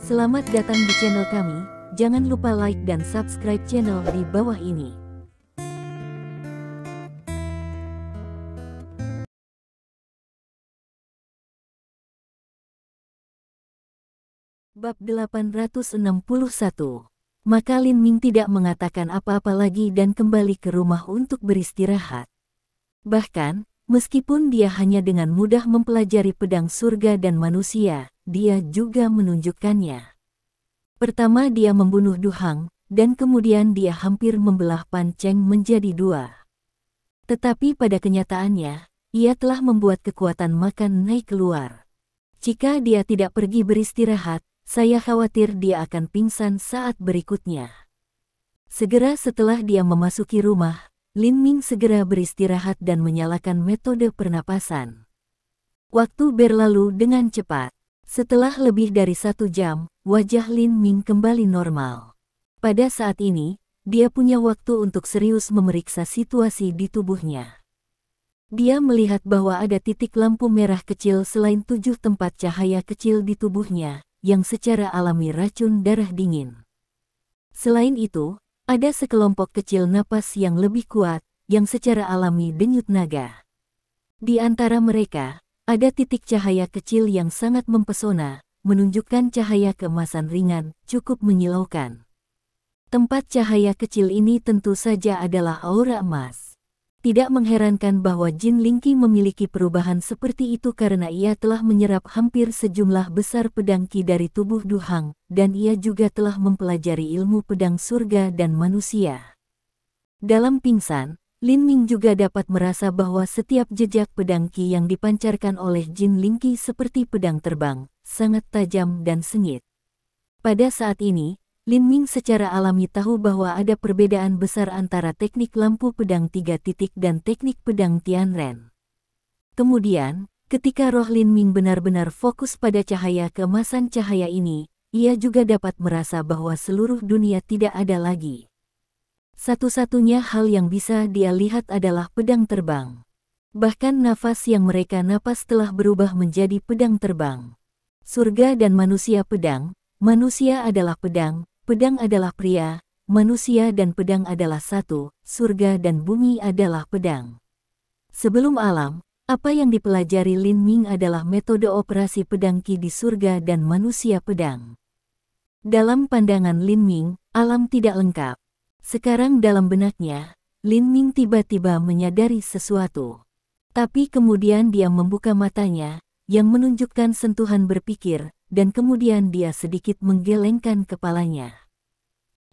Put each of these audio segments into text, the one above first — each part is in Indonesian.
Selamat datang di channel kami, jangan lupa like dan subscribe channel di bawah ini. Bab 861. Maka Lin Ming tidak mengatakan apa-apa lagi dan kembali ke rumah untuk beristirahat. Bahkan, meskipun dia hanya dengan mudah mempelajari pedang surga dan manusia, dia juga menunjukkannya. Pertama dia membunuh Du Hang, dan kemudian dia hampir membelah Pan Cheng menjadi dua. Tetapi pada kenyataannya, ia telah membuat kekuatan makan naik keluar. Jika dia tidak pergi beristirahat, saya khawatir dia akan pingsan saat berikutnya. Segera setelah dia memasuki rumah, Lin Ming segera beristirahat dan menyalakan metode pernapasan. Waktu berlalu dengan cepat. Setelah lebih dari 1 jam, wajah Lin Ming kembali normal. Pada saat ini, dia punya waktu untuk serius memeriksa situasi di tubuhnya. Dia melihat bahwa ada titik lampu merah kecil selain 7 tempat cahaya kecil di tubuhnya, yang secara alami racun darah dingin. Selain itu, ada sekelompok kecil napas yang lebih kuat, yang secara alami denyut naga. Di antara mereka, ada titik cahaya kecil yang sangat mempesona, menunjukkan cahaya keemasan ringan, cukup menyilaukan. Tempat cahaya kecil ini tentu saja adalah aura emas. Tidak mengherankan bahwa Jin Lingqi memiliki perubahan seperti itu karena ia telah menyerap hampir sejumlah besar pedang Qi dari tubuh Du Hang, dan ia juga telah mempelajari ilmu pedang surga dan manusia. Dalam pingsan, Lin Ming juga dapat merasa bahwa setiap jejak pedang Qi yang dipancarkan oleh Jin Lingqi seperti pedang terbang, sangat tajam dan sengit. Pada saat ini, Lin Ming secara alami tahu bahwa ada perbedaan besar antara teknik lampu pedang 3 titik dan teknik pedang Tianren. Kemudian, ketika roh Lin Ming benar-benar fokus pada cahaya keemasan cahaya ini, ia juga dapat merasa bahwa seluruh dunia tidak ada lagi. Satu-satunya hal yang bisa dia lihat adalah pedang terbang. Bahkan nafas yang mereka napas telah berubah menjadi pedang terbang. Surga dan manusia pedang, manusia adalah pedang, pedang adalah pria, manusia dan pedang adalah satu, surga dan bumi adalah pedang. Sebelum alam, apa yang dipelajari Lin Ming adalah metode operasi pedang Qi di surga dan manusia pedang. Dalam pandangan Lin Ming, alam tidak lengkap. Sekarang dalam benaknya, Lin Ming tiba-tiba menyadari sesuatu. Tapi kemudian dia membuka matanya, yang menunjukkan sentuhan berpikir, dan kemudian dia sedikit menggelengkan kepalanya.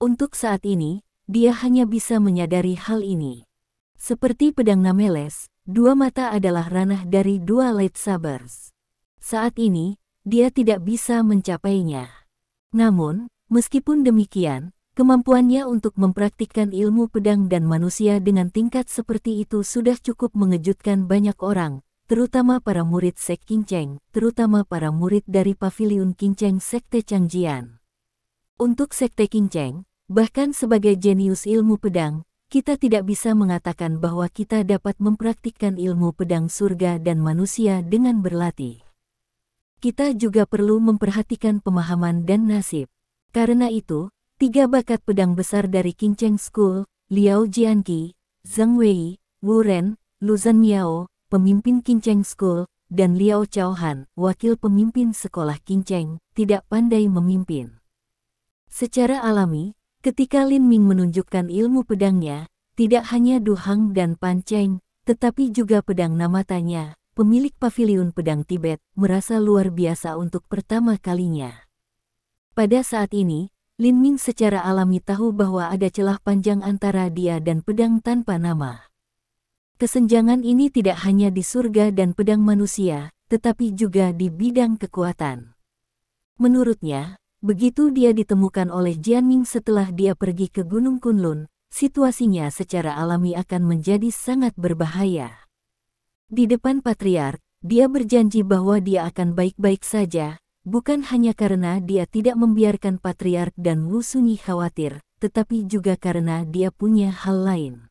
Untuk saat ini, dia hanya bisa menyadari hal ini. Seperti pedang Nameles, 2 mata adalah ranah dari 2 lightsabers. Saat ini, dia tidak bisa mencapainya. Namun, meskipun demikian, kemampuannya untuk mempraktikkan ilmu pedang dan manusia dengan tingkat seperti itu sudah cukup mengejutkan banyak orang, terutama para murid Sek Qingcheng, terutama para murid dari Paviliun Qingcheng Sekte Changjian. Untuk Sekte Qingcheng, bahkan sebagai jenius ilmu pedang, kita tidak bisa mengatakan bahwa kita dapat mempraktikkan ilmu pedang surga dan manusia dengan berlatih. Kita juga perlu memperhatikan pemahaman dan nasib. Karena itu, 3 bakat pedang besar dari Qingcheng School, Liao Jianqi, Zhang Wei, Wu Ren, Lu Zhanmiao, pemimpin Qingcheng School, dan Liao Chaohan, wakil pemimpin sekolah Qingcheng, tidak pandai memimpin. Secara alami, ketika Lin Ming menunjukkan ilmu pedangnya, tidak hanya Du Hang dan Pan Cheng, tetapi juga pedang namatanya, pemilik paviliun pedang Tibet, merasa luar biasa untuk pertama kalinya. Pada saat ini, Lin Ming secara alami tahu bahwa ada celah panjang antara dia dan pedang tanpa nama. Kesenjangan ini tidak hanya di surga dan pedang manusia, tetapi juga di bidang kekuatan. Menurutnya, begitu dia ditemukan oleh Jianming setelah dia pergi ke Gunung Kunlun, situasinya secara alami akan menjadi sangat berbahaya. Di depan Patriark, dia berjanji bahwa dia akan baik-baik saja, bukan hanya karena dia tidak membiarkan Patriark dan Wu Sunyi khawatir, tetapi juga karena dia punya hal lain.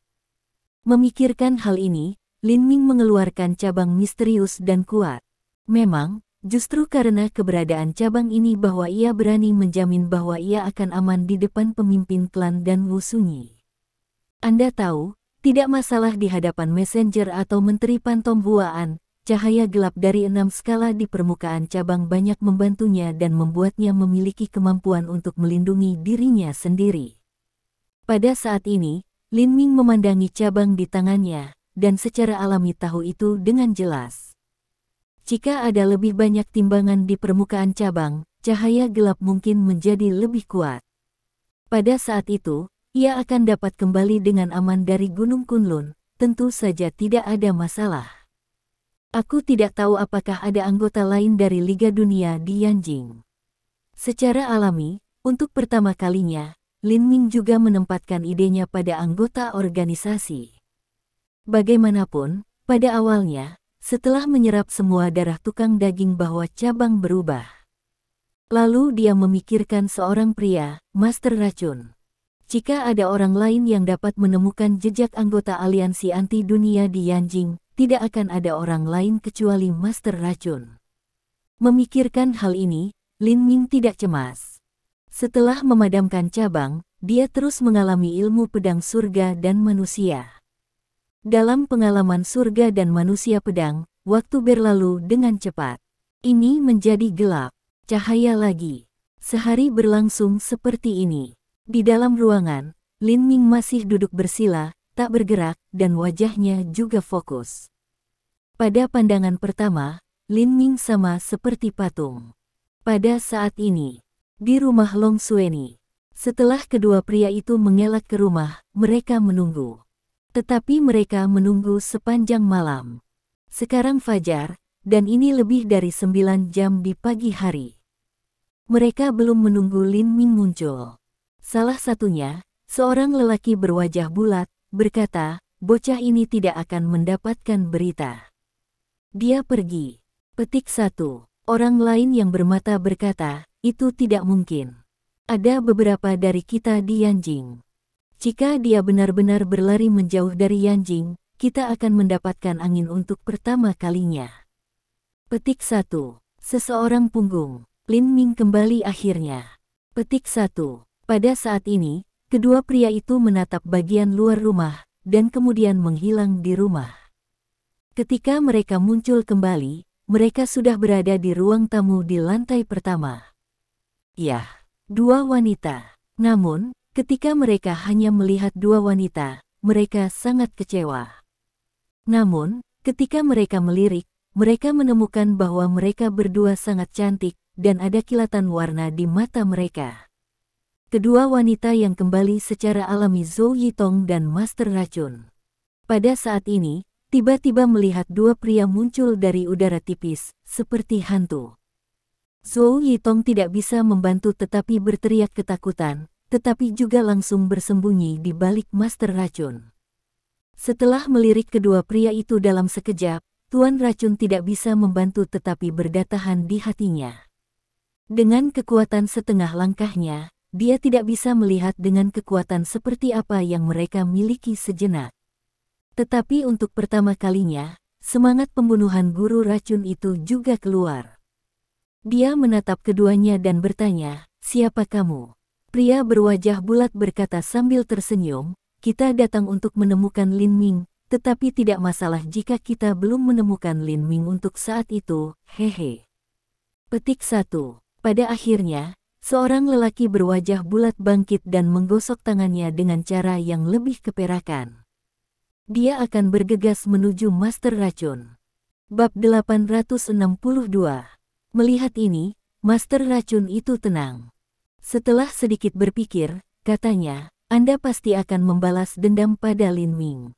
Memikirkan hal ini, Lin Ming mengeluarkan cabang misterius dan kuat. Memang, Justru karena keberadaan cabang ini bahwa ia berani menjamin bahwa ia akan aman di depan pemimpin klan dan Wu Sunyi. Anda tahu, tidak masalah di hadapan messenger atau menteri Pantom Huaan, cahaya gelap dari 6 skala di permukaan cabang banyak membantunya dan membuatnya memiliki kemampuan untuk melindungi dirinya sendiri. Pada saat ini, Lin Ming memandangi cabang di tangannya, dan secara alami tahu itu dengan jelas. Jika ada lebih banyak timbangan di permukaan cabang, cahaya gelap mungkin menjadi lebih kuat. Pada saat itu, ia akan dapat kembali dengan aman dari Gunung Kunlun, tentu saja tidak ada masalah. Aku tidak tahu apakah ada anggota lain dari Liga Dunia di Yanjing. Secara alami, untuk pertama kalinya, Lin Ming juga menempatkan idenya pada anggota organisasi. Bagaimanapun, pada awalnya, setelah menyerap semua darah tukang daging bahwa cabang berubah. Lalu dia memikirkan seorang pria, Master Racun. Jika ada orang lain yang dapat menemukan jejak anggota aliansi anti dunia di Yanjing, tidak akan ada orang lain kecuali Master Racun. Memikirkan hal ini, Lin Ming tidak cemas. Setelah memadamkan cabang, dia terus mengalami ilmu pedang surga dan manusia. Dalam pengalaman surga dan manusia pedang, waktu berlalu dengan cepat. Ini menjadi gelap, cahaya lagi. Sehari berlangsung seperti ini. Di dalam ruangan, Lin Ming masih duduk bersila, tak bergerak, dan wajahnya juga fokus. Pada pandangan pertama, Lin Ming sama seperti patung. Pada saat ini, di rumah Long Xueni, setelah kedua pria itu mengelak ke rumah, mereka menunggu. Tetapi mereka menunggu sepanjang malam. Sekarang fajar, dan ini lebih dari 9 jam di pagi hari. Mereka belum menunggu Lin Ming muncul. Salah satunya, seorang lelaki berwajah bulat, berkata, bocah ini tidak akan mendapatkan berita. Dia pergi. Petik 1. Orang lain yang bermata berkata, itu tidak mungkin. Ada beberapa dari kita di Yanjing. Jika dia benar-benar berlari menjauh dari Yanjing, kita akan mendapatkan angin untuk pertama kalinya. Petik 1. Seseorang punggung. Lin Ming kembali akhirnya. Petik 1. Pada saat ini, kedua pria itu menatap bagian luar rumah, dan kemudian menghilang di rumah. Ketika mereka muncul kembali, mereka sudah berada di ruang tamu di lantai pertama. Yah, dua wanita. Namun, ketika mereka hanya melihat dua wanita, mereka sangat kecewa. Namun, ketika mereka melirik, mereka menemukan bahwa mereka berdua sangat cantik, dan ada kilatan warna di mata mereka. Kedua wanita yang kembali secara alami Zhou Yitong dan Master Racun. Pada saat ini, tiba-tiba melihat dua pria muncul dari udara tipis, seperti hantu. Zhou Yitong tidak bisa membantu tetapi berteriak ketakutan, tetapi juga langsung bersembunyi di balik Master Racun. Setelah melirik kedua pria itu dalam sekejap, Tuan Racun tidak bisa membantu tetapi berdatahan di hatinya. Dengan kekuatan setengah langkahnya, dia tidak bisa melihat dengan kekuatan seperti apa yang mereka miliki sejenak. Tetapi untuk pertama kalinya, semangat pembunuhan guru racun itu juga keluar. Dia menatap keduanya dan bertanya, "Siapa kamu?" Pria berwajah bulat berkata sambil tersenyum, "Kita datang untuk menemukan Lin Ming, tetapi tidak masalah jika kita belum menemukan Lin Ming untuk saat itu, hehe." Petik 1. Pada akhirnya, seorang lelaki berwajah bulat bangkit dan menggosok tangannya dengan cara yang lebih keperakan. Dia akan bergegas menuju Master Racun. Bab 862. Melihat ini, Master Racun itu tenang. Setelah sedikit berpikir, katanya, Anda pasti akan membalas dendam pada Lin Ming.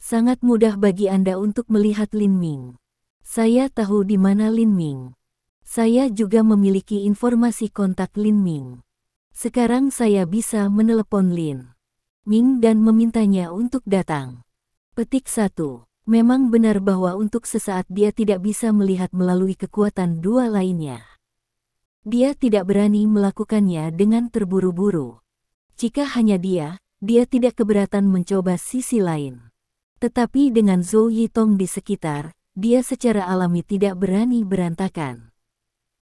Sangat mudah bagi Anda untuk melihat Lin Ming. Saya tahu di mana Lin Ming. Saya juga memiliki informasi kontak Lin Ming. Sekarang saya bisa menelepon Lin Ming dan memintanya untuk datang. Petik 1. Memang benar bahwa untuk sesaat dia tidak bisa melihat melalui kekuatan dua lainnya. Dia tidak berani melakukannya dengan terburu-buru. Jika hanya dia tidak keberatan mencoba sisi lain. Tetapi dengan Zhou Yitong di sekitar, dia secara alami tidak berani berantakan.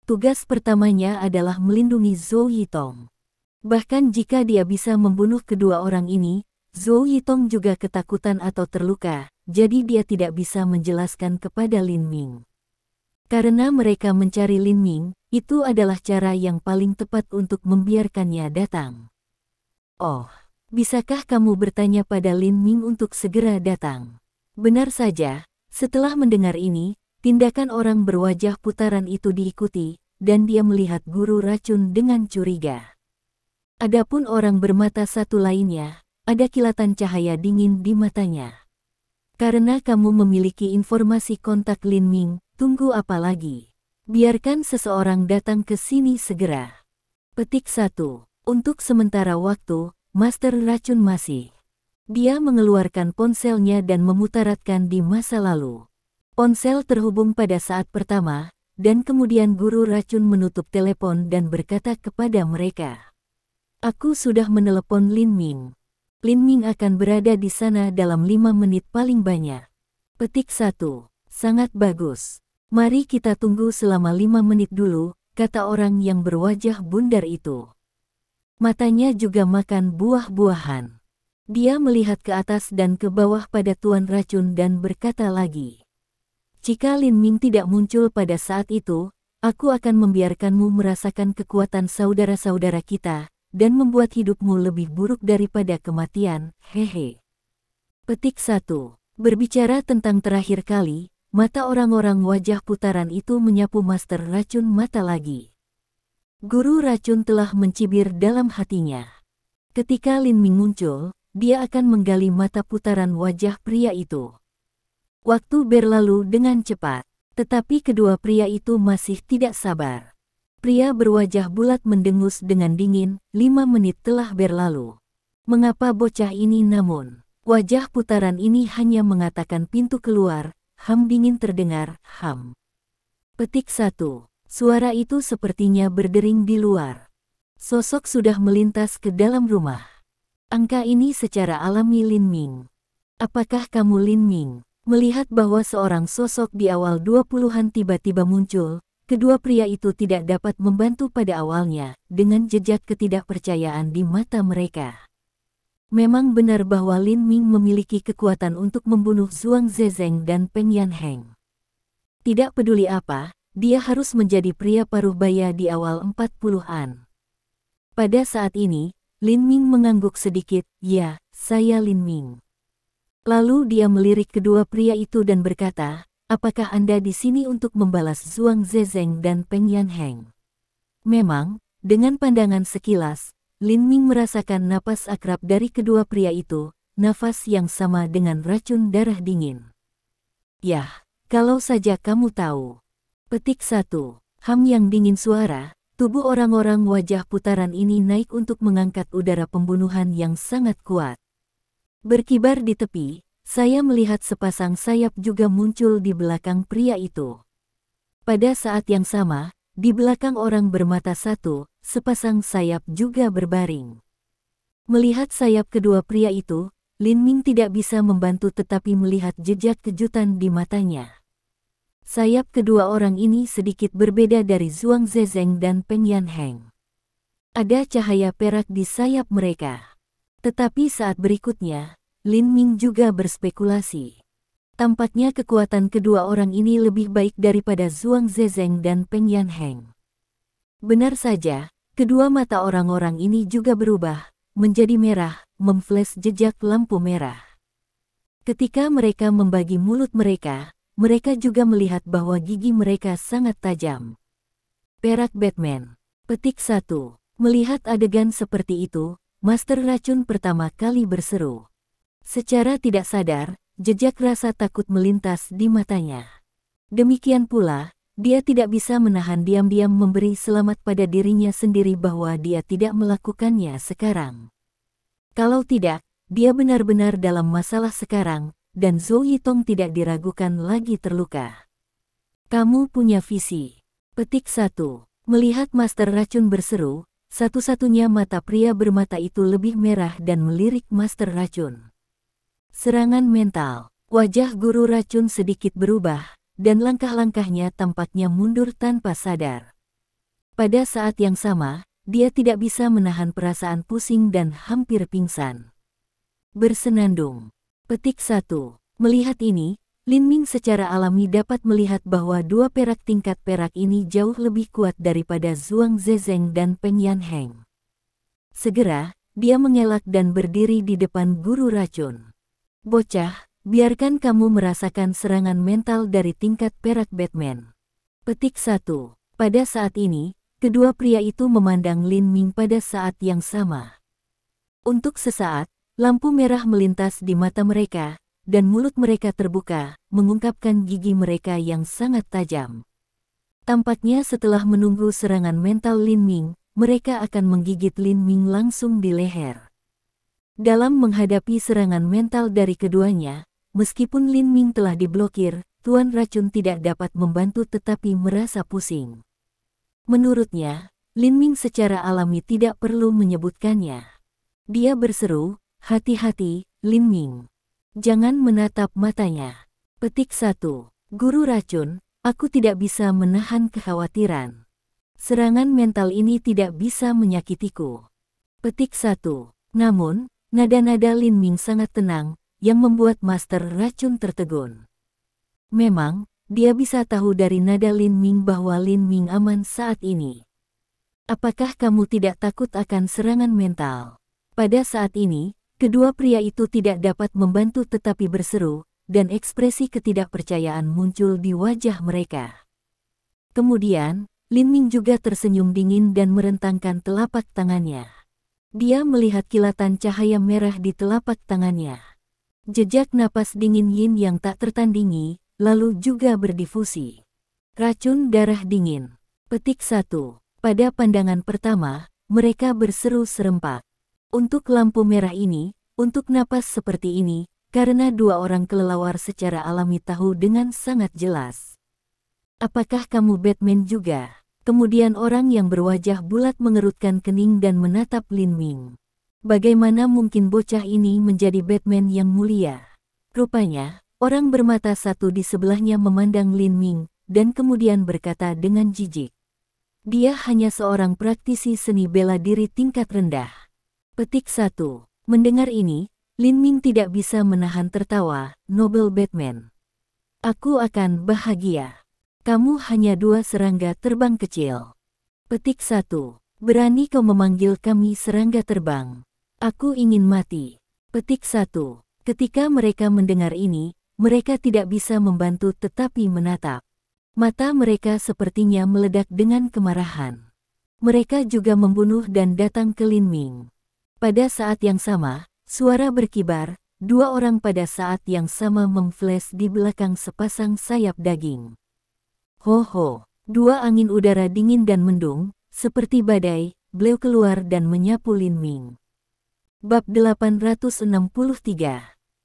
Tugas pertamanya adalah melindungi Zhou Yitong. Bahkan jika dia bisa membunuh kedua orang ini, Zhou Yitong juga ketakutan atau terluka, jadi dia tidak bisa menjelaskan kepada Lin Ming. Karena mereka mencari Lin Ming, itu adalah cara yang paling tepat untuk membiarkannya datang. Oh, bisakah kamu bertanya pada Lin Ming untuk segera datang? Benar saja, setelah mendengar ini, tindakan orang berwajah putaran itu diikuti, dan dia melihat guru racun dengan curiga. Adapun orang bermata satu lainnya, ada kilatan cahaya dingin di matanya. Karena kamu memiliki informasi kontak Lin Ming, tunggu apa lagi? Biarkan seseorang datang ke sini segera. Petik 1. Untuk sementara waktu, Master Racun masih. Dia mengeluarkan ponselnya dan memutaratkan di masa lalu. Ponsel terhubung pada saat pertama, dan kemudian guru racun menutup telepon dan berkata kepada mereka. Aku sudah menelepon Lin Ming. Lin Ming akan berada di sana dalam 5 menit paling banyak. Petik 1. Sangat bagus. Mari kita tunggu selama 5 menit dulu, kata orang yang berwajah bundar itu. Matanya juga makan buah-buahan. Dia melihat ke atas dan ke bawah pada Tuan Racun dan berkata lagi. Jika Lin Ming tidak muncul pada saat itu, aku akan membiarkanmu merasakan kekuatan saudara-saudara kita, dan membuat hidupmu lebih buruk daripada kematian, hehe. Petik 1. Berbicara tentang terakhir kali, mata orang-orang wajah putaran itu menyapu Master Racun mata lagi. Guru racun telah mencibir dalam hatinya. Ketika Lin Ming muncul, dia akan menggali mata putaran wajah pria itu. Waktu berlalu dengan cepat, tetapi kedua pria itu masih tidak sabar. Pria berwajah bulat mendengus dengan dingin, 5 menit telah berlalu. Mengapa bocah ini namun? Wajah putaran ini hanya mengatakan pintu keluar, ham dingin terdengar, ham. Petik 1. Suara itu sepertinya berdering di luar. Sosok sudah melintas ke dalam rumah. Angka ini secara alami Lin Ming. Apakah kamu Lin Ming? Melihat bahwa seorang sosok di awal 20-an tiba-tiba muncul, kedua pria itu tidak dapat membantu pada awalnya, dengan jejak ketidakpercayaan di mata mereka. Memang benar bahwa Lin Ming memiliki kekuatan untuk membunuh Zhuang Zezeng dan Peng Yanheng. Tidak peduli apa, dia harus menjadi pria paruh baya di awal 40-an. Pada saat ini, Lin Ming mengangguk sedikit, ya, saya Lin Ming. Lalu dia melirik kedua pria itu dan berkata, apakah Anda di sini untuk membalas Zhuang Zezeng dan Peng Yanheng? Memang, dengan pandangan sekilas, Lin Ming merasakan napas akrab dari kedua pria itu, nafas yang sama dengan racun darah dingin. Yah, kalau saja kamu tahu. Petik 1. Ham yang dingin suara. Tubuh orang-orang wajah putaran ini naik untuk mengangkat udara pembunuhan yang sangat kuat. Berkibar di tepi, saya melihat sepasang sayap juga muncul di belakang pria itu. Pada saat yang sama, di belakang orang bermata satu, sepasang sayap juga berbaring. Melihat sayap kedua pria itu, Lin Ming tidak bisa membantu tetapi melihat jejak kejutan di matanya. Sayap kedua orang ini sedikit berbeda dari Zhuang Zezeng dan Peng Yanheng. Ada cahaya perak di sayap mereka. Tetapi saat berikutnya, Lin Ming juga berspekulasi. Tampaknya kekuatan kedua orang ini lebih baik daripada Zhuang Zezeng dan Peng Yanheng. Benar saja, kedua mata orang-orang ini juga berubah, menjadi merah, memflash jejak lampu merah. Ketika mereka membagi mulut mereka juga melihat bahwa gigi mereka sangat tajam. Perak Batman. Petik 1. Melihat adegan seperti itu, Master Racun pertama kali berseru. Secara tidak sadar, jejak rasa takut melintas di matanya. Demikian pula, dia tidak bisa menahan diam-diam memberi selamat pada dirinya sendiri bahwa dia tidak melakukannya sekarang. Kalau tidak, dia benar-benar dalam masalah sekarang, dan Zhou Yitong tidak diragukan lagi terluka. Kamu punya visi. Petik 1. Melihat Master Racun berseru, satu-satunya mata pria bermata itu lebih merah dan melirik Master Racun. Serangan mental. Wajah guru racun sedikit berubah, dan langkah-langkahnya tampaknya mundur tanpa sadar. Pada saat yang sama, dia tidak bisa menahan perasaan pusing dan hampir pingsan. Bersenandung. Petik 1. Melihat ini, Lin Ming secara alami dapat melihat bahwa dua perak tingkat perak ini jauh lebih kuat daripada Zhuang Zezeng dan Peng Yanheng. Segera, dia mengelak dan berdiri di depan guru racun. Bocah, biarkan kamu merasakan serangan mental dari tingkat perak Batman. Petik 1. Pada saat ini, kedua pria itu memandang Lin Ming pada saat yang sama. Untuk sesaat, lampu merah melintas di mata mereka, dan mulut mereka terbuka, mengungkapkan gigi mereka yang sangat tajam. Tampaknya setelah menunggu serangan mental Lin Ming, mereka akan menggigit Lin Ming langsung di leher. Dalam menghadapi serangan mental dari keduanya, meskipun Lin Ming telah diblokir, Tuan Racun tidak dapat membantu tetapi merasa pusing. Menurutnya, Lin Ming secara alami tidak perlu menyebutkannya. Dia berseru, "Hati-hati, Lin Ming. Jangan menatap matanya." Petik 1. Guru racun, aku tidak bisa menahan kekhawatiran. Serangan mental ini tidak bisa menyakitiku. Petik 1. Namun, nada-nada Lin Ming sangat tenang, yang membuat Master Racun tertegun. Memang, dia bisa tahu dari nada Lin Ming bahwa Lin Ming aman saat ini. Apakah kamu tidak takut akan serangan mental? Pada saat ini, kedua pria itu tidak dapat membantu tetapi berseru, dan ekspresi ketidakpercayaan muncul di wajah mereka. Kemudian, Lin Ming juga tersenyum dingin dan merentangkan telapak tangannya. Dia melihat kilatan cahaya merah di telapak tangannya. Jejak napas dingin Yin yang tak tertandingi, lalu juga berdifusi. Racun darah dingin. Petik 1. Pada pandangan pertama, mereka berseru serempak. Untuk lampu merah ini, untuk napas seperti ini, karena dua orang kelelawar secara alami tahu dengan sangat jelas. Apakah kamu Batman juga? Kemudian orang yang berwajah bulat mengerutkan kening dan menatap Lin Ming. Bagaimana mungkin bocah ini menjadi Batman yang mulia? Rupanya, orang bermata satu di sebelahnya memandang Lin Ming, dan kemudian berkata dengan jijik. Dia hanya seorang praktisi seni bela diri tingkat rendah. Petik 1. Mendengar ini, Lin Ming tidak bisa menahan tertawa, Nobel Batman. Aku akan bahagia. Kamu hanya dua serangga terbang kecil. Petik 1. Berani kau memanggil kami serangga terbang? Aku ingin mati. Petik 1. Ketika mereka mendengar ini, mereka tidak bisa membantu tetapi menatap. Mata mereka sepertinya meledak dengan kemarahan. Mereka juga membunuh dan datang ke Lin Ming. Pada saat yang sama, suara berkibar, dua orang pada saat yang sama memflash di belakang sepasang sayap daging. Ho-ho, dua angin udara dingin dan mendung, seperti badai, beliau keluar dan menyapu Lin Ming. Bab 863.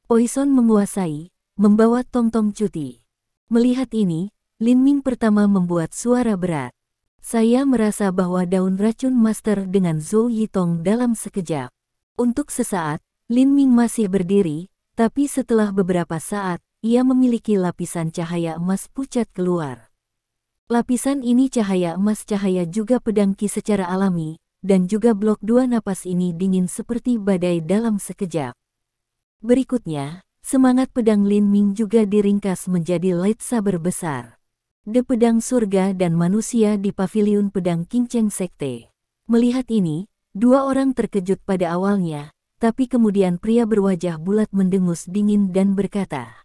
Poison menguasai, membawa tong-tong cuti. Melihat ini, Lin Ming pertama membuat suara berat. Saya merasa bahwa daun racun master dengan Zhou Yitong dalam sekejap. Untuk sesaat, Lin Ming masih berdiri, tapi setelah beberapa saat, ia memiliki lapisan cahaya emas pucat keluar. Lapisan ini cahaya emas cahaya juga pedang Qi secara alami, dan juga blok dua napas ini dingin seperti badai dalam sekejap. Berikutnya, semangat pedang Lin Ming juga diringkas menjadi lightsaber besar. The pedang surga dan manusia di paviliun pedang King Cheng Sekte. Melihat ini, dua orang terkejut pada awalnya, tapi kemudian pria berwajah bulat mendengus dingin dan berkata,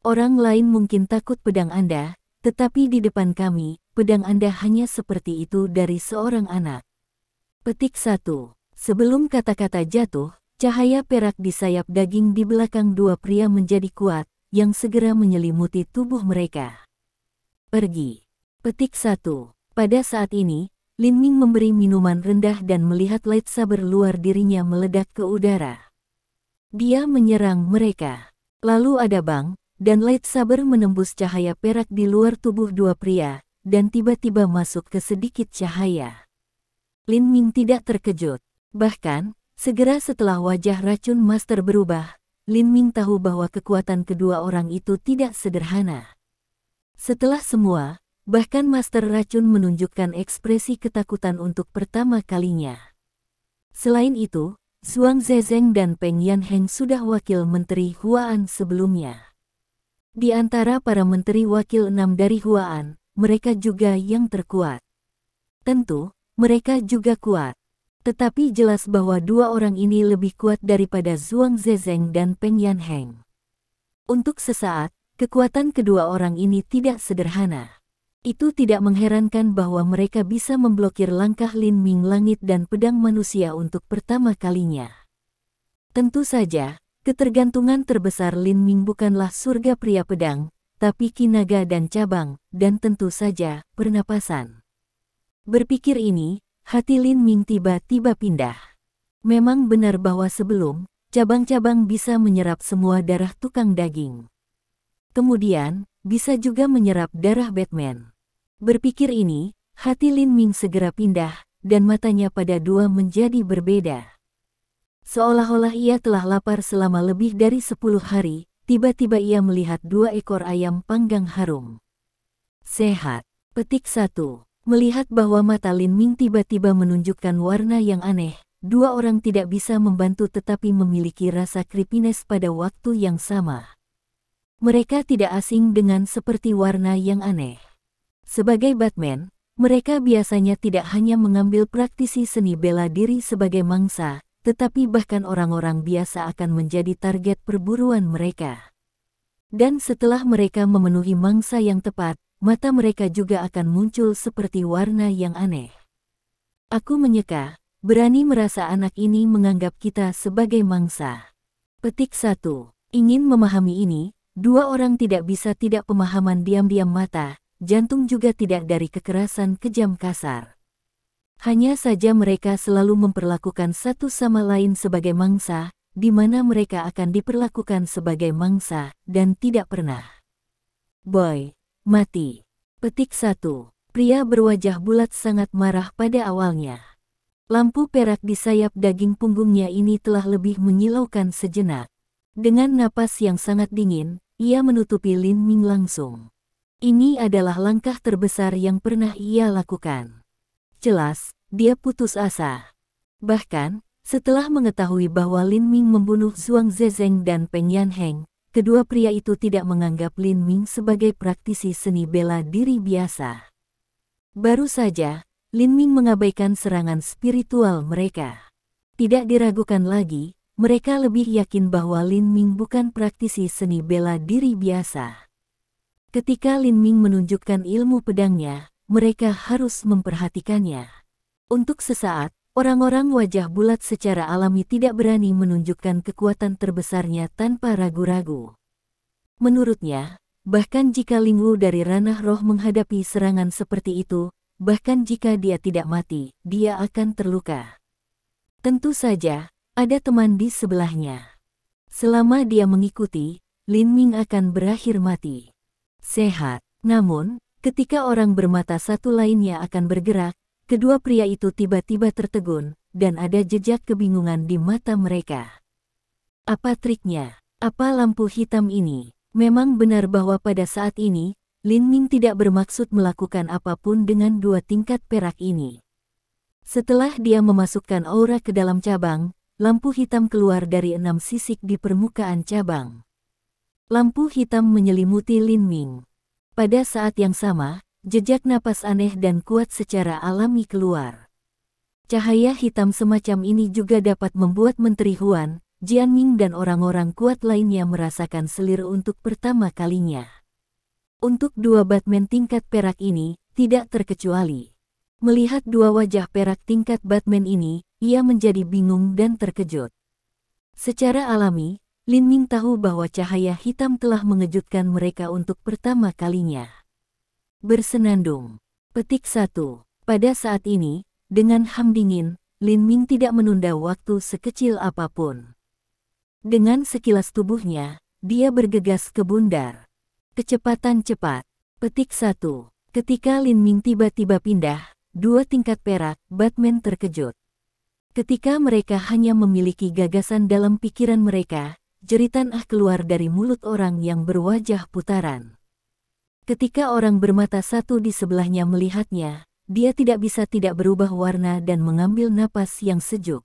"Orang lain mungkin takut pedang Anda, tetapi di depan kami, pedang Anda hanya seperti itu dari seorang anak." Petik 1. Sebelum kata-kata jatuh, cahaya perak di sayap daging di belakang dua pria menjadi kuat, yang segera menyelimuti tubuh mereka. Pergi. Petik 1. Pada saat ini, Lin Ming memberi minuman rendah dan melihat lightsaber luar dirinya meledak ke udara. Dia menyerang mereka. Lalu ada bang, dan lightsaber menembus cahaya perak di luar tubuh dua pria, dan tiba-tiba masuk ke sedikit cahaya. Lin Ming tidak terkejut. Bahkan, segera setelah wajah racun master berubah, Lin Ming tahu bahwa kekuatan kedua orang itu tidak sederhana. Setelah semua, bahkan Master Racun menunjukkan ekspresi ketakutan untuk pertama kalinya. Selain itu, Zhuang Zezeng dan Peng Yanheng sudah wakil Menteri Huaan sebelumnya. Di antara para menteri wakil 6 dari Huaan, mereka juga yang terkuat. Tentu, mereka juga kuat. Tetapi jelas bahwa dua orang ini lebih kuat daripada Zhuang Zezeng dan Peng Yanheng. Untuk sesaat, kekuatan kedua orang ini tidak sederhana. Itu tidak mengherankan bahwa mereka bisa memblokir langkah Lin Ming langit dan pedang manusia untuk pertama kalinya. Tentu saja, ketergantungan terbesar Lin Ming bukanlah surga pria pedang, tapi kinaga dan cabang, dan tentu saja, pernapasan. Berpikir ini, hati Lin Ming tiba-tiba pindah. Memang benar bahwa sebelum, cabang-cabang bisa menyerap semua darah tukang daging. Kemudian, bisa juga menyerap darah Batman. Berpikir ini, hati Lin Ming segera pindah, dan matanya pada dua menjadi berbeda. Seolah-olah ia telah lapar selama lebih dari 10 hari, tiba-tiba ia melihat 2 ekor ayam panggang harum. Sehat. Petik 1. Melihat bahwa mata Lin Ming tiba-tiba menunjukkan warna yang aneh, dua orang tidak bisa membantu tetapi memiliki rasa creepiness pada waktu yang sama. Mereka tidak asing dengan seperti warna yang aneh. Sebagai Batman, mereka biasanya tidak hanya mengambil praktisi seni bela diri sebagai mangsa, tetapi bahkan orang-orang biasa akan menjadi target perburuan mereka. Dan setelah mereka memenuhi mangsa yang tepat, mata mereka juga akan muncul seperti warna yang aneh. Aku menyeka, berani merasa anak ini menganggap kita sebagai mangsa. Petik 1. Ingin memahami ini, dua orang tidak bisa tidak pemahaman diam-diam mata, jantung juga tidak dari kekerasan kejam kasar. Hanya saja mereka selalu memperlakukan satu sama lain sebagai mangsa, di mana mereka akan diperlakukan sebagai mangsa, dan tidak pernah. Boy, mati. Petik 1. Pria berwajah bulat sangat marah pada awalnya. Lampu perak di sayap daging punggungnya ini telah lebih menyilaukan sejenak. Dengan napas yang sangat dingin, ia menutupi Lin Ming langsung. Ini adalah langkah terbesar yang pernah ia lakukan. Jelas, dia putus asa. Bahkan, setelah mengetahui bahwa Lin Ming membunuh Zhuang Zezeng dan Peng Yanheng, kedua pria itu tidak menganggap Lin Ming sebagai praktisi seni bela diri biasa. Baru saja, Lin Ming mengabaikan serangan spiritual mereka. Tidak diragukan lagi, mereka lebih yakin bahwa Lin Ming bukan praktisi seni bela diri biasa. Ketika Lin Ming menunjukkan ilmu pedangnya, mereka harus memperhatikannya. Untuk sesaat, orang-orang wajah bulat secara alami tidak berani menunjukkan kekuatan terbesarnya tanpa ragu-ragu. Menurutnya, bahkan jika Ling Wu dari ranah roh menghadapi serangan seperti itu, bahkan jika dia tidak mati, dia akan terluka. Tentu saja, ada teman di sebelahnya. Selama dia mengikuti, Lin Ming akan berakhir mati. Sehat. Namun, ketika orang bermata satu lainnya akan bergerak, kedua pria itu tiba-tiba tertegun, dan ada jejak kebingungan di mata mereka. Apa triknya? Apa lampu hitam ini? Memang benar bahwa pada saat ini, Lin Ming tidak bermaksud melakukan apapun dengan 2 tingkat perak ini. Setelah dia memasukkan aura ke dalam cabang, lampu hitam keluar dari 6 sisik di permukaan cabang. Lampu hitam menyelimuti Lin Ming. Pada saat yang sama, jejak napas aneh dan kuat secara alami keluar. Cahaya hitam semacam ini juga dapat membuat Menteri Huan, Jian Ming dan orang-orang kuat lainnya merasakan selir untuk pertama kalinya. Untuk 2 Batman tingkat perak ini, tidak terkecuali. Melihat 2 wajah perak tingkat Batman ini, ia menjadi bingung dan terkejut. Secara alami, Lin Ming tahu bahwa cahaya hitam telah mengejutkan mereka untuk pertama kalinya. Bersenandung. Petik 1. Pada saat ini, dengan ham dingin, Lin Ming tidak menunda waktu sekecil apapun. Dengan sekilas tubuhnya, dia bergegas ke bundar. Kecepatan cepat. Petik 1. Ketika Lin Ming tiba-tiba pindah, 2 tingkat perak, Batman terkejut. Ketika mereka hanya memiliki gagasan dalam pikiran mereka, jeritan keluar dari mulut orang yang berwajah putaran. Ketika orang bermata satu di sebelahnya melihatnya, dia tidak bisa tidak berubah warna dan mengambil napas yang sejuk.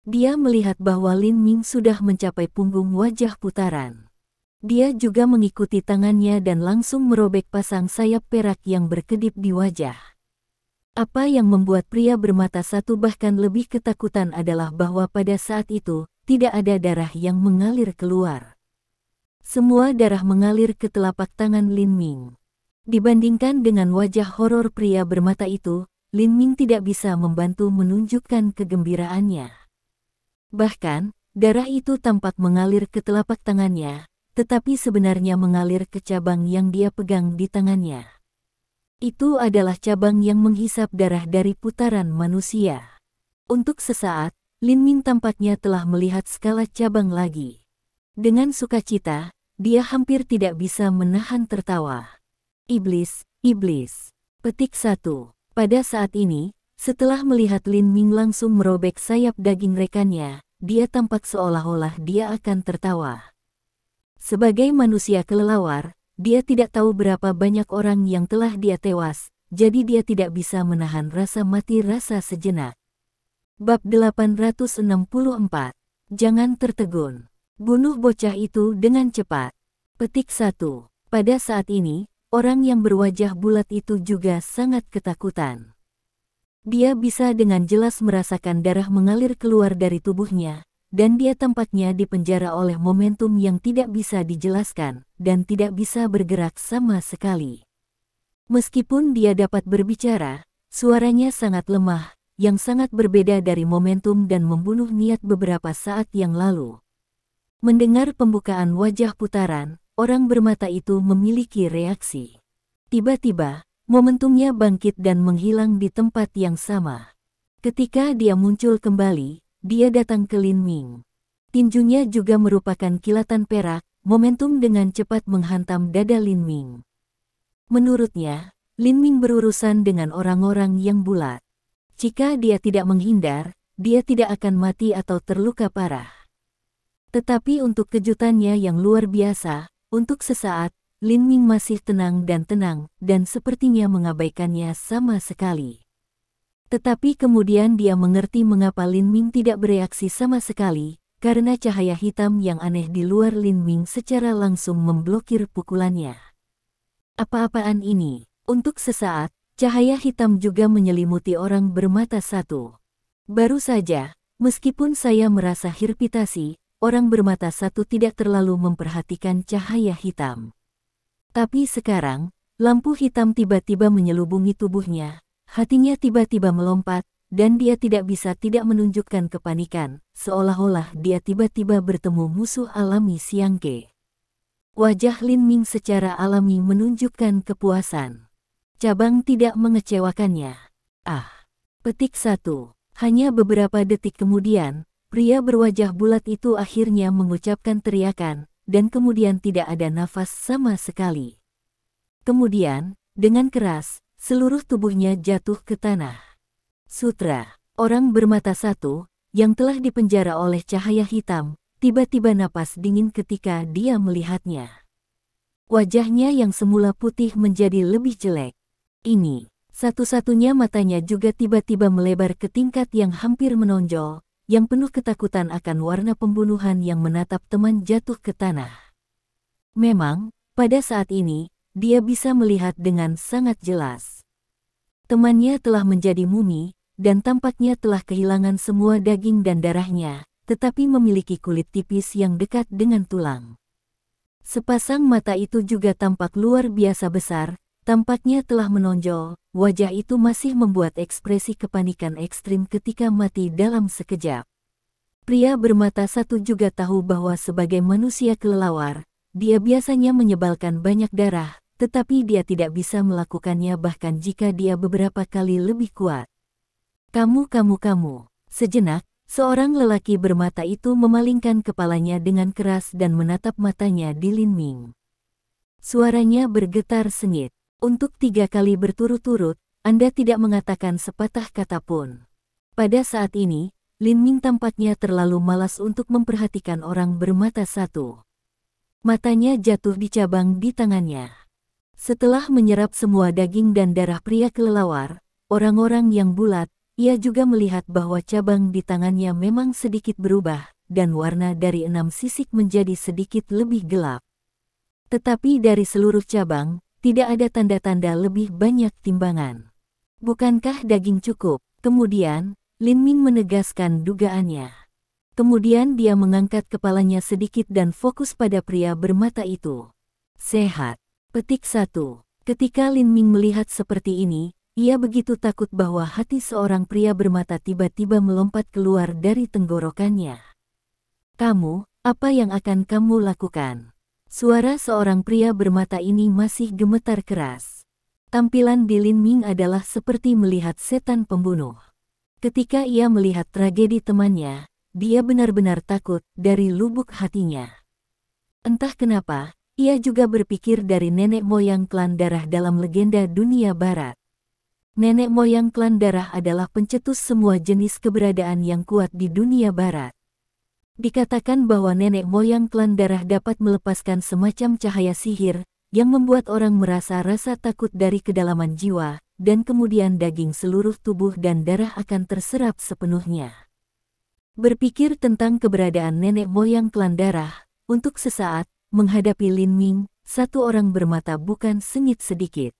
Dia melihat bahwa Lin Ming sudah mencapai punggung wajah putaran. Dia juga mengikuti tangannya dan langsung merobek pasang sayap perak yang berkedip di wajah. Apa yang membuat pria bermata satu bahkan lebih ketakutan adalah bahwa pada saat itu, tidak ada darah yang mengalir keluar. Semua darah mengalir ke telapak tangan Lin Ming. Dibandingkan dengan wajah horor pria bermata itu, Lin Ming tidak bisa membantu menunjukkan kegembiraannya. Bahkan, darah itu tampak mengalir ke telapak tangannya, tetapi sebenarnya mengalir ke cabang yang dia pegang di tangannya. Itu adalah cabang yang menghisap darah dari putaran manusia. Untuk sesaat, Lin Ming tampaknya telah melihat skala cabang lagi. Dengan sukacita, dia hampir tidak bisa menahan tertawa. Iblis, iblis. Petik 1. Pada saat ini, setelah melihat Lin Ming langsung merobek sayap daging rekannya, dia tampak seolah-olah dia akan tertawa. Sebagai manusia kelelawar, dia tidak tahu berapa banyak orang yang telah dia tewas, jadi dia tidak bisa menahan rasa mati rasa sejenak. Bab 864. Jangan tertegun. Bunuh bocah itu dengan cepat. Petik 1. Pada saat ini, orang yang berwajah bulat itu juga sangat ketakutan. Dia bisa dengan jelas merasakan darah mengalir keluar dari tubuhnya, dan dia tampaknya dipenjara oleh momentum yang tidak bisa dijelaskan, dan tidak bisa bergerak sama sekali. Meskipun dia dapat berbicara, suaranya sangat lemah, yang sangat berbeda dari momentum dan membunuh niat beberapa saat yang lalu. Mendengar pembukaan wajah putaran, orang bermata itu memiliki reaksi. Tiba-tiba, momentumnya bangkit dan menghilang di tempat yang sama. Ketika dia muncul kembali, dia datang ke Lin Ming. Tinjunya juga merupakan kilatan perak, momentum dengan cepat menghantam dada Lin Ming. Menurutnya, Lin Ming berurusan dengan orang-orang yang bulat. Jika dia tidak menghindar, dia tidak akan mati atau terluka parah. Tetapi untuk kejutannya yang luar biasa, untuk sesaat, Lin Ming masih tenang, dan sepertinya mengabaikannya sama sekali. Tetapi kemudian dia mengerti mengapa Lin Ming tidak bereaksi sama sekali, karena cahaya hitam yang aneh di luar Lin Ming secara langsung memblokir pukulannya. Apa-apaan ini? Untuk sesaat, cahaya hitam juga menyelimuti orang bermata satu. Baru saja, meskipun saya merasa hirpitasi, orang bermata satu tidak terlalu memperhatikan cahaya hitam. Tapi sekarang, lampu hitam tiba-tiba menyelubungi tubuhnya. Hatinya tiba-tiba melompat, dan dia tidak bisa tidak menunjukkan kepanikan, seolah-olah dia tiba-tiba bertemu musuh alami Xiangke. Wajah Lin Ming secara alami menunjukkan kepuasan. Cabang tidak mengecewakannya. Petik 1. Hanya beberapa detik kemudian, pria berwajah bulat itu akhirnya mengucapkan teriakan, dan kemudian tidak ada nafas sama sekali. Kemudian, dengan keras, seluruh tubuhnya jatuh ke tanah. Sutra, orang bermata satu, yang telah dipenjara oleh cahaya hitam, tiba-tiba napas dingin ketika dia melihatnya. Wajahnya yang semula putih menjadi lebih jelek. Ini, satu-satunya matanya juga tiba-tiba melebar ke tingkat yang hampir menonjol, yang penuh ketakutan akan warna pembunuhan yang menatap teman jatuh ke tanah. Memang, pada saat ini, dia bisa melihat dengan sangat jelas. Temannya telah menjadi mumi, dan tampaknya telah kehilangan semua daging dan darahnya, tetapi memiliki kulit tipis yang dekat dengan tulang. Sepasang mata itu juga tampak luar biasa besar, tampaknya telah menonjol, wajah itu masih membuat ekspresi kepanikan ekstrim ketika mati dalam sekejap. Pria bermata satu juga tahu bahwa sebagai manusia kelelawar, dia biasanya menyebalkan banyak darah, tetapi dia tidak bisa melakukannya bahkan jika dia beberapa kali lebih kuat. Kamu. Sejenak, seorang lelaki bermata itu memalingkan kepalanya dengan keras dan menatap matanya di Lin Ming. Suaranya bergetar sengit. Untuk 3 kali berturut-turut, Anda tidak mengatakan sepatah kata pun. Pada saat ini, Lin Ming tampaknya terlalu malas untuk memperhatikan orang bermata satu. Matanya jatuh di cabang di tangannya. Setelah menyerap semua daging dan darah pria kelelawar, orang-orang yang bulat, ia juga melihat bahwa cabang di tangannya memang sedikit berubah, dan warna dari 6 sisik menjadi sedikit lebih gelap. Tetapi dari seluruh cabang, tidak ada tanda-tanda lebih banyak timbangan. Bukankah daging cukup? Kemudian, Lin Ming menegaskan dugaannya. Kemudian dia mengangkat kepalanya sedikit dan fokus pada pria bermata itu. Sehat. Petik 1. Ketika Lin Ming melihat seperti ini, ia begitu takut bahwa hati seorang pria bermata tiba-tiba melompat keluar dari tenggorokannya. Kamu, apa yang akan kamu lakukan? Suara seorang pria bermata ini masih gemetar keras. Tampilan di Lin Ming adalah seperti melihat setan pembunuh. Ketika ia melihat tragedi temannya, dia benar-benar takut dari lubuk hatinya. Entah kenapa, ia juga berpikir dari nenek moyang klan darah dalam legenda dunia barat. Nenek moyang klan darah adalah pencetus semua jenis keberadaan yang kuat di dunia barat. Dikatakan bahwa nenek moyang klan darah dapat melepaskan semacam cahaya sihir, yang membuat orang merasa rasa takut dari kedalaman jiwa, dan kemudian daging seluruh tubuh dan darah akan terserap sepenuhnya. Berpikir tentang keberadaan nenek moyang klan darah, untuk sesaat, menghadapi Lin Ming, satu orang bermata bukan sengit sedikit.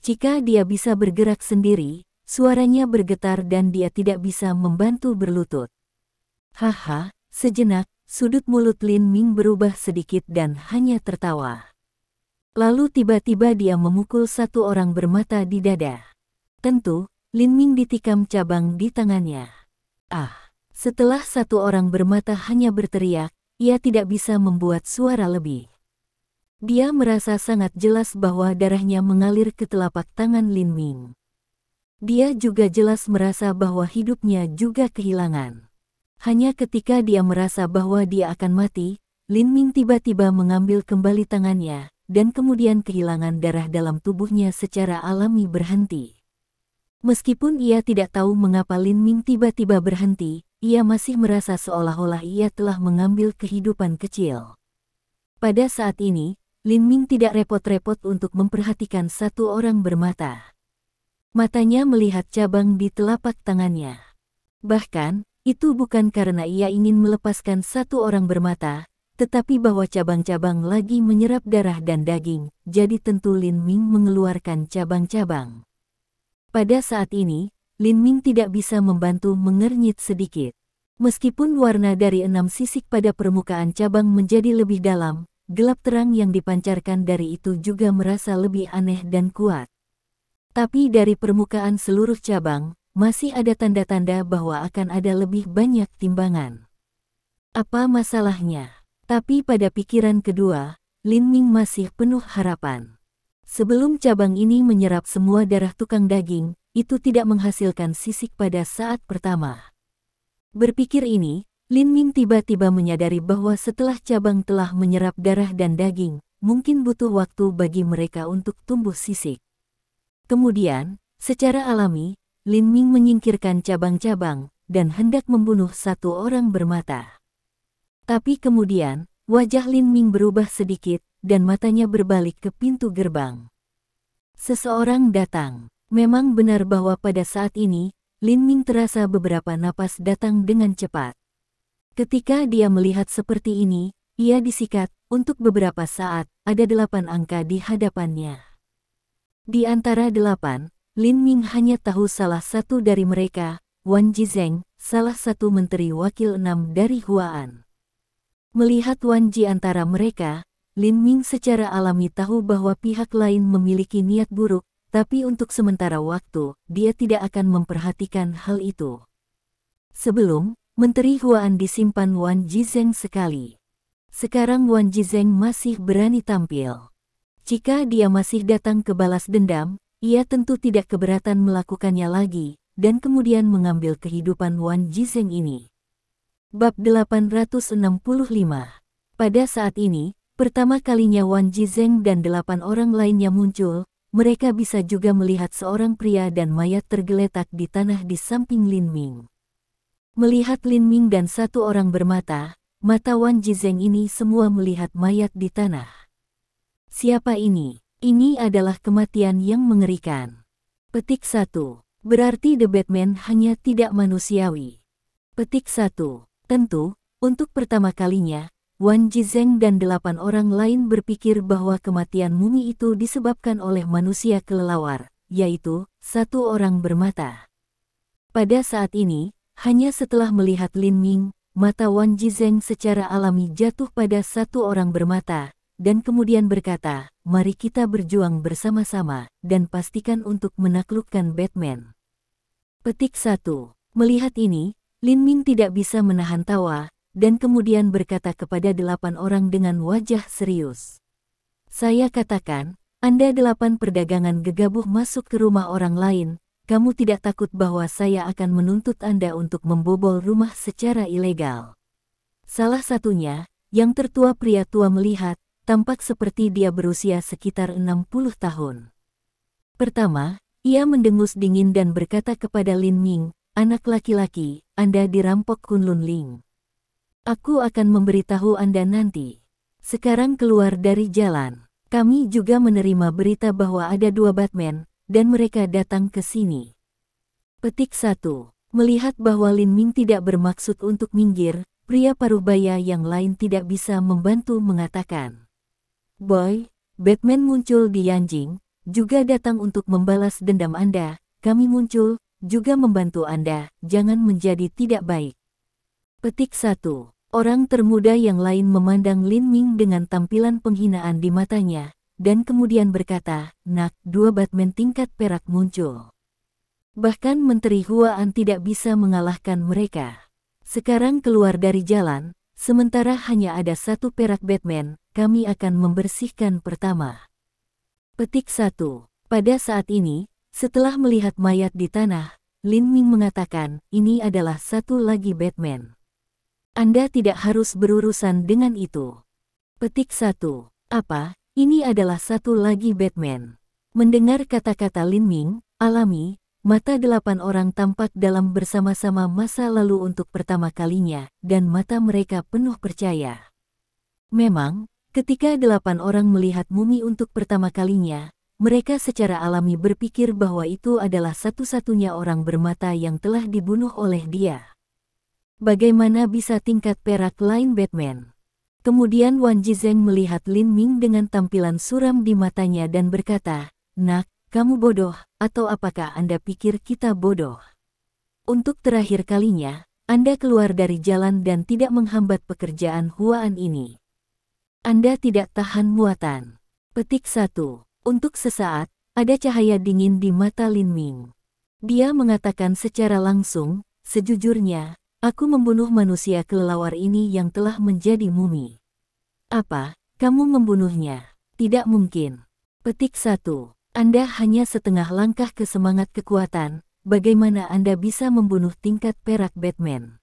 Jika dia bisa bergerak sendiri, suaranya bergetar dan dia tidak bisa membantu berlutut. Haha, sejenak, sudut mulut Lin Ming berubah sedikit dan hanya tertawa. Lalu tiba-tiba dia memukul satu orang bermata di dada. Tentu, Lin Ming ditikam cabang di tangannya. Ah, setelah satu orang bermata hanya berteriak, ia tidak bisa membuat suara lebih. Dia merasa sangat jelas bahwa darahnya mengalir ke telapak tangan Lin Ming. Dia juga jelas merasa bahwa hidupnya juga kehilangan. Hanya ketika dia merasa bahwa dia akan mati, Lin Ming tiba-tiba mengambil kembali tangannya, dan kemudian kehilangan darah dalam tubuhnya secara alami berhenti. Meskipun ia tidak tahu mengapa Lin Ming tiba-tiba berhenti, ia masih merasa seolah-olah ia telah mengambil kehidupan kecil. Pada saat ini, Lin Ming tidak repot-repot untuk memperhatikan satu orang bermata. Matanya melihat cabang di telapak tangannya. Bahkan, itu bukan karena ia ingin melepaskan satu orang bermata, tetapi bahwa cabang-cabang lagi menyerap darah dan daging, jadi tentu Lin Ming mengeluarkan cabang-cabang. Pada saat ini, Lin Ming tidak bisa membantu mengernyit sedikit. Meskipun warna dari 6 sisik pada permukaan cabang menjadi lebih dalam, gelap terang yang dipancarkan dari itu juga merasa lebih aneh dan kuat. Tapi dari permukaan seluruh cabang, masih ada tanda-tanda bahwa akan ada lebih banyak timbangan. Apa masalahnya? Tapi pada pikiran kedua, Lin Ming masih penuh harapan. Sebelum cabang ini menyerap semua darah tukang daging, itu tidak menghasilkan sisik pada saat pertama. Berpikir ini, Lin Ming tiba-tiba menyadari bahwa setelah cabang telah menyerap darah dan daging, mungkin butuh waktu bagi mereka untuk tumbuh sisik. Kemudian, secara alami, Lin Ming menyingkirkan cabang-cabang, dan hendak membunuh satu orang bermata. Tapi kemudian, wajah Lin Ming berubah sedikit, dan matanya berbalik ke pintu gerbang. Seseorang datang. Memang benar bahwa pada saat ini, Lin Ming terasa beberapa napas datang dengan cepat. Ketika dia melihat seperti ini, ia disikat. Untuk beberapa saat, ada 8 angka di hadapannya. Di antara 8, Lin Ming hanya tahu salah satu dari mereka, Wan Jizeng, salah satu menteri wakil 6 dari Huaan. Melihat Wan Ji antara mereka, Lin Ming secara alami tahu bahwa pihak lain memiliki niat buruk, tapi untuk sementara waktu, dia tidak akan memperhatikan hal itu. Sebelum, Menteri Huaan disimpan Wan Jizeng sekali. Sekarang Wan Jizeng masih berani tampil. Jika dia masih datang ke balas dendam, ia tentu tidak keberatan melakukannya lagi, dan kemudian mengambil kehidupan Wan Jizeng ini. Bab 865. Pada saat ini, pertama kalinya Wan Jizeng dan 8 orang lainnya muncul, mereka bisa juga melihat seorang pria dan mayat tergeletak di tanah di samping Lin Ming. Melihat Lin Ming dan satu orang bermata, mata Wan Jizeng ini semua melihat mayat di tanah. Siapa ini? Ini adalah kematian yang mengerikan. Petik 1. Berarti The Batman hanya tidak manusiawi. Petik 1. Tentu, untuk pertama kalinya, Wan Jizeng dan 8 orang lain berpikir bahwa kematian mumi itu disebabkan oleh manusia kelelawar, yaitu satu orang bermata. Pada saat ini, hanya setelah melihat Lin Ming, mata Wan Jizeng secara alami jatuh pada satu orang bermata, dan kemudian berkata, "Mari kita berjuang bersama-sama, dan pastikan untuk menaklukkan Batman." Petik 1. Melihat ini, Lin Ming tidak bisa menahan tawa, dan kemudian berkata kepada 8 orang dengan wajah serius. "Saya katakan, Anda 8 perdagangan gegabah masuk ke rumah orang lain. Kamu tidak takut bahwa saya akan menuntut Anda untuk membobol rumah secara ilegal?" Salah satunya, yang tertua pria tua melihat, tampak seperti dia berusia sekitar 60 tahun. Pertama, ia mendengus dingin dan berkata kepada Lin Ming, "Anak laki-laki, Anda dirampok Kunlun Ling. Aku akan memberitahu Anda nanti. Sekarang keluar dari jalan. Kami juga menerima berita bahwa ada 2 Batman, dan mereka datang ke sini." Petik 1. Melihat bahwa Lin Ming tidak bermaksud untuk minggir, pria parubaya yang lain tidak bisa membantu mengatakan, "Boy, Batman muncul di Yanjing, juga datang untuk membalas dendam Anda. Kami muncul, juga membantu Anda, jangan menjadi tidak baik." Petik 1. Orang termuda yang lain memandang Lin Ming dengan tampilan penghinaan di matanya, dan kemudian berkata, "Nak, 2 Batman tingkat perak muncul. Bahkan Menteri Huan tidak bisa mengalahkan mereka. Sekarang keluar dari jalan, sementara hanya ada 1 perak Batman, kami akan membersihkan pertama." Petik 1. Pada saat ini, setelah melihat mayat di tanah, Lin Ming mengatakan, "Ini adalah 1 lagi Batman. Anda tidak harus berurusan dengan itu." Petik 1. Apa? Ini adalah 1 lagi Batman. Mendengar kata-kata Lin Ming, alami, mata 8 orang tampak dalam bersama-sama masa lalu untuk pertama kalinya, dan mata mereka penuh percaya. Memang, ketika 8 orang melihat mumi untuk pertama kalinya, mereka secara alami berpikir bahwa itu adalah satu-satunya orang bermata yang telah dibunuh oleh dia. Bagaimana bisa tingkat perak lain Batman? Kemudian Wan Jizeng melihat Lin Ming dengan tampilan suram di matanya dan berkata, "Nak, kamu bodoh, atau apakah Anda pikir kita bodoh? Untuk terakhir kalinya, Anda keluar dari jalan dan tidak menghambat pekerjaan Huan ini. Anda tidak tahan muatan." Petik 1. Untuk sesaat, ada cahaya dingin di mata Lin Ming. Dia mengatakan secara langsung, "Sejujurnya, aku membunuh manusia kelelawar ini yang telah menjadi mumi." "Apa? Kamu membunuhnya?" "Tidak mungkin." Petik 1. Anda hanya setengah langkah ke semangat kekuatan, bagaimana Anda bisa membunuh tingkat perak Batman?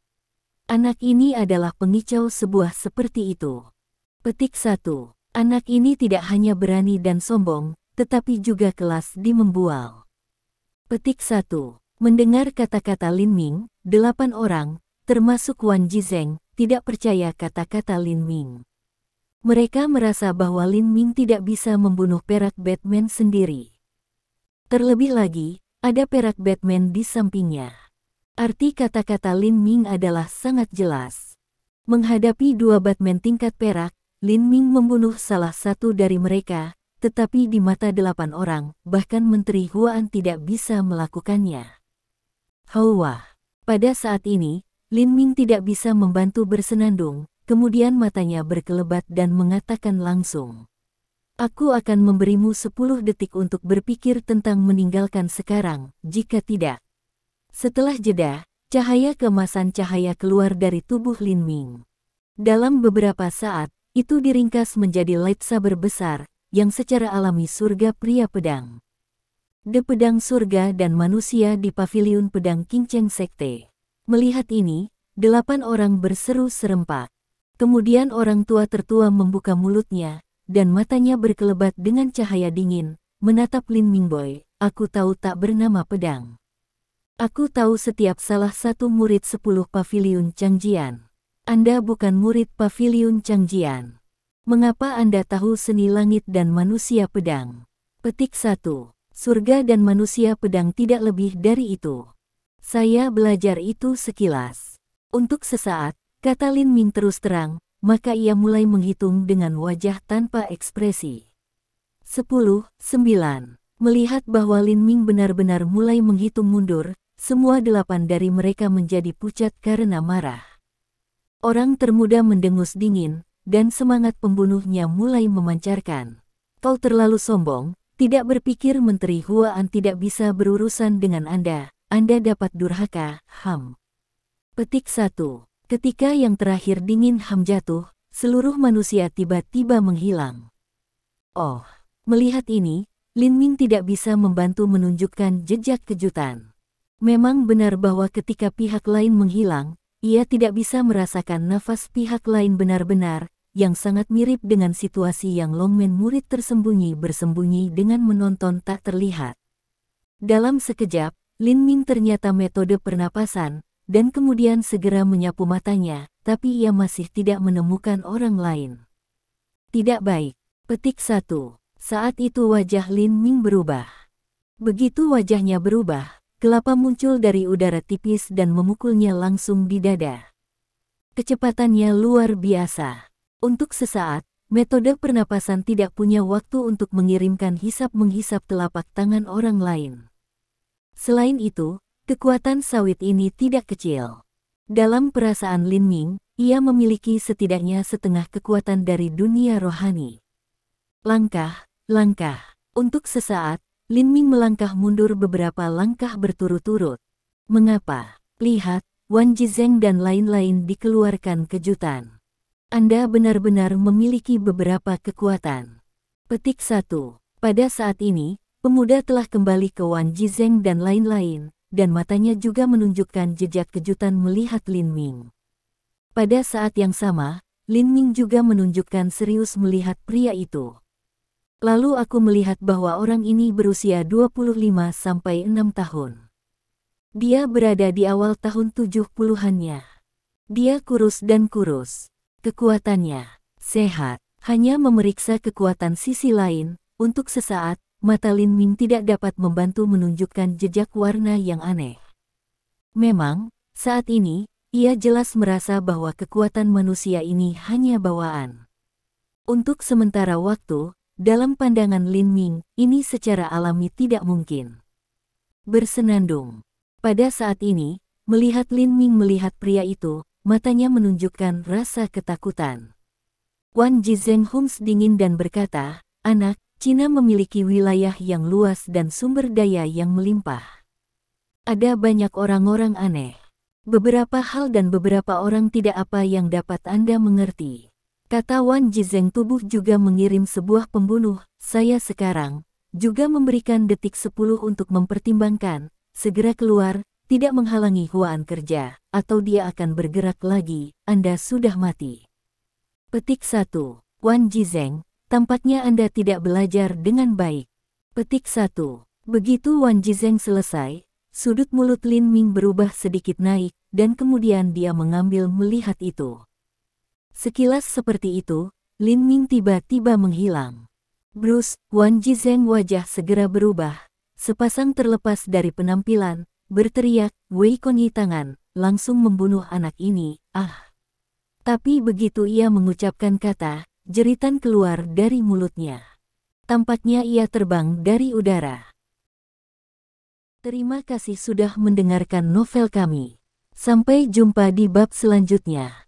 Anak ini adalah pengicau sebuah seperti itu. Petik 1. Anak ini tidak hanya berani dan sombong, tetapi juga kelas di membual. Petik 1. Mendengar kata-kata Lin Ming, 8 orang, termasuk Wan Jizeng, tidak percaya kata-kata Lin Ming. Mereka merasa bahwa Lin Ming tidak bisa membunuh perak Batman sendiri. Terlebih lagi, ada perak Batman di sampingnya. Arti kata-kata Lin Ming adalah sangat jelas. Menghadapi 2 Batman tingkat perak, Lin Ming membunuh salah satu dari mereka, tetapi di mata 8 orang, bahkan Menteri Huan tidak bisa melakukannya. Hawa. Pada saat ini, Lin Ming tidak bisa membantu bersenandung, kemudian matanya berkelebat dan mengatakan langsung, "Aku akan memberimu 10 detik untuk berpikir tentang meninggalkan sekarang, jika tidak." Setelah jeda, cahaya keemasan cahaya keluar dari tubuh Lin Ming. Dalam beberapa saat, itu diringkas menjadi lightsaber besar, yang secara alami surga pria pedang. The pedang surga dan manusia di paviliun pedang Kinceng Sekte. Melihat ini, 8 orang berseru serempak. Kemudian orang tua tertua membuka mulutnya, dan matanya berkelebat dengan cahaya dingin, menatap Lin Ming. "Boy, aku tahu tak bernama pedang. Aku tahu setiap salah satu murid 10 Paviliun Changjian. Anda bukan murid Paviliun Changjian. Mengapa Anda tahu seni langit dan manusia pedang? Petik 1. Surga dan manusia pedang tidak lebih dari itu. Saya belajar itu sekilas. Untuk sesaat, kata Lin Ming terus terang, maka ia mulai menghitung dengan wajah tanpa ekspresi. 10, 9. Melihat bahwa Lin Ming benar-benar mulai menghitung mundur, semua 8 dari mereka menjadi pucat karena marah. Orang termuda mendengus dingin, dan semangat pembunuhnya mulai memancarkan. Kau terlalu sombong, tidak berpikir Menteri Huan tidak bisa berurusan dengan Anda dapat durhaka, Ham. Petik 1. Ketika yang terakhir dingin Ham jatuh, seluruh manusia tiba-tiba menghilang. Oh, melihat ini, Lin Ming tidak bisa membantu menunjukkan jejak kejutan. Memang benar bahwa ketika pihak lain menghilang, ia tidak bisa merasakan nafas pihak lain benar-benar, yang sangat mirip dengan situasi yang Longmen murid bersembunyi dengan menonton tak terlihat. Dalam sekejap, Lin Ming ternyata metode pernapasan, dan kemudian segera menyapu matanya, tapi ia masih tidak menemukan orang lain. Tidak baik. Petik 1. Saat itu wajah Lin Ming berubah. Begitu wajahnya berubah, kelapa muncul dari udara tipis dan memukulnya langsung di dada. Kecepatannya luar biasa. Untuk sesaat, metode pernapasan tidak punya waktu untuk mengirimkan hisap-menghisap telapak tangan orang lain. Selain itu, kekuatan sawit ini tidak kecil. Dalam perasaan Lin Ming, ia memiliki setidaknya setengah kekuatan dari dunia rohani. Langkah. Untuk sesaat, Lin Ming melangkah mundur beberapa langkah berturut-turut. Mengapa? Lihat, Wan Jizeng dan lain-lain dikeluarkan kejutan. Anda benar-benar memiliki beberapa kekuatan. Petik 1. Pada saat ini, pemuda telah kembali ke Wan Jizeng dan lain-lain, dan matanya juga menunjukkan jejak kejutan melihat Lin Ming. Pada saat yang sama, Lin Ming juga menunjukkan serius melihat pria itu. Lalu aku melihat bahwa orang ini berusia 25-6 tahun. Dia berada di awal tahun 70-annya. Dia kurus dan kurus. Kekuatannya sehat. Hanya memeriksa kekuatan sisi lain, untuk sesaat, mata Lin Ming tidak dapat membantu menunjukkan jejak warna yang aneh. Memang, saat ini, ia jelas merasa bahwa kekuatan manusia ini hanya bawaan. Untuk sementara waktu, dalam pandangan Lin Ming, ini secara alami tidak mungkin. Bersenandung. Pada saat ini, melihat Lin Ming melihat pria itu, matanya menunjukkan rasa ketakutan. Wan Jizeng hums dingin dan berkata, "Anak, Cina memiliki wilayah yang luas dan sumber daya yang melimpah. Ada banyak orang-orang aneh. Beberapa hal dan beberapa orang tidak apa yang dapat Anda mengerti." Kata Wan Jizeng tubuh juga mengirim sebuah pembunuh, saya sekarang, juga memberikan detik 10 untuk mempertimbangkan, segera keluar, tidak menghalangi Huan kerja, atau dia akan bergerak lagi, Anda sudah mati. Petik 1. Wan Jizeng, tampaknya Anda tidak belajar dengan baik. Petik 1. Begitu Wan Jizeng selesai, sudut mulut Lin Ming berubah sedikit naik, dan kemudian dia mengambil melihat itu. Sekilas seperti itu, Lin Ming tiba-tiba menghilang. Bruce, Wan Jizeng wajah segera berubah, sepasang terlepas dari penampilan, berteriak, Wei Konyi tangan, langsung membunuh anak ini, ah. Tapi begitu ia mengucapkan kata, jeritan keluar dari mulutnya. Tampaknya ia terbang dari udara. Terima kasih sudah mendengarkan novel kami. Sampai jumpa di bab selanjutnya.